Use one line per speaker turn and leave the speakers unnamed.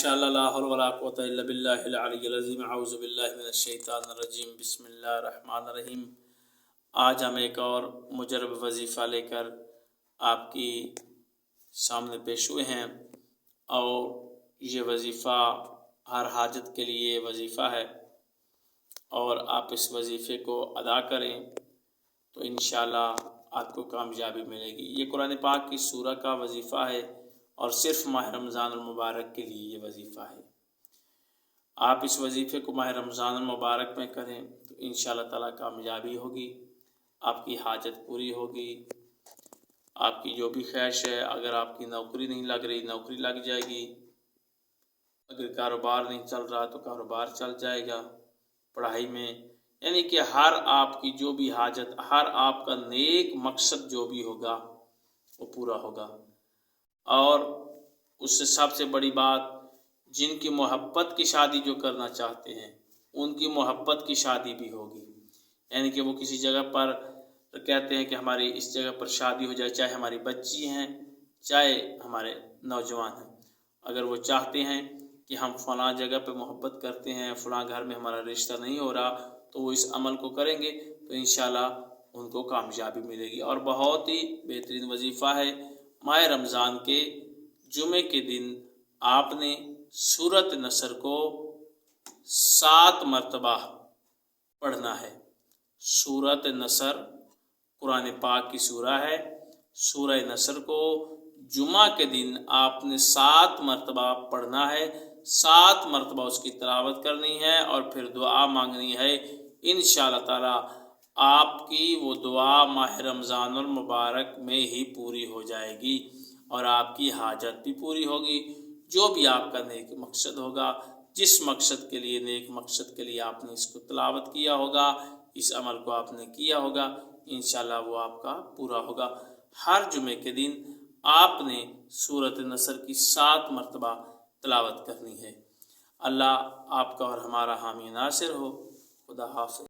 انشاءاللہ لا حول ولا قوۃ الا باللہ العلی العظیم اعوذ باللہ من الشیطان الرجیم بسم اللہ الرحمن الرحیم۔ آج ہم ایک اور مجرب وظیفہ لے کر آپ کی سامنے پیش ہوئے ہیں، اور یہ وظیفہ ہر حاجت کے لیے وظیفہ ہے، اور آپ اس وظیفے کو ادا کریں تو انشاءاللہ آپ کو کامیابی ملے گی۔ یہ قرآن پاک کی سورہ کا وظیفہ ہے، اور صرف ماہ رمضان المبارک کے لیے یہ وظیفہ ہے۔ آپ اس وظیفے کو ماہ رمضان المبارک میں کریں تو انشاءاللہ تعالیٰ کامیابی ہوگی، آپ کی حاجت پوری ہوگی، آپ کی جو بھی خواہش ہے، اگر آپ کی نوکری نہیں لگ رہی نوکری لگ جائے گی، اگر کاروبار نہیں چل رہا تو کاروبار چل جائے گا، پڑھائی میں، یعنی کہ ہر آپ کی جو بھی حاجت، ہر آپ کا نیک مقصد جو بھی ہوگا وہ پورا ہوگا۔ اور اس سے سب سے بڑی بات، جن کی محبت کی شادی جو کرنا چاہتے ہیں ان کی محبت کی شادی بھی ہوگی، یعنی کہ وہ کسی جگہ پر کہتے ہیں کہ ہماری اس جگہ پر شادی ہو جائے، چاہے ہماری بچی ہیں چاہے ہمارے نوجوان ہیں، اگر وہ چاہتے ہیں کہ ہم فلاں جگہ پہ محبت کرتے ہیں، فلاں گھر میں ہمارا رشتہ نہیں ہو رہا، تو وہ اس عمل کو کریں گے تو انشاءاللہ ان کو کامیابی ملے گی۔ اور بہت ہی بہترین وظیفہ ہے، ماہ رمضان کے جمعے کے دن آپ نے سورۃ نصر کو 7 مرتبہ پڑھنا ہے۔ سورۃ نصر قرآن پاک کی سورہ ہے، سورہ نصر کو جمعہ کے دن آپ نے 7 مرتبہ پڑھنا ہے، 7 مرتبہ اس کی تلاوت کرنی ہے، اور پھر دعا مانگنی ہے۔ انشاءاللہ تعالی آپ کی وہ دعا ماہ رمضان المبارک میں ہی پوری ہو جائے گی، اور آپ کی حاجت بھی پوری ہوگی۔ جو بھی آپ کا نیک مقصد ہوگا، جس مقصد کے لیے، نیک مقصد کے لیے آپ نے اس کو تلاوت کیا ہوگا، اس عمل کو آپ نے کیا ہوگا، انشاءاللہ وہ آپ کا پورا ہوگا۔ ہر جمعے کے دن آپ نے سورۃ نصر کی 7 مرتبہ تلاوت کرنی ہے۔ اللہ آپ کا اور ہمارا حامی ناصر ہو۔ خدا حافظ۔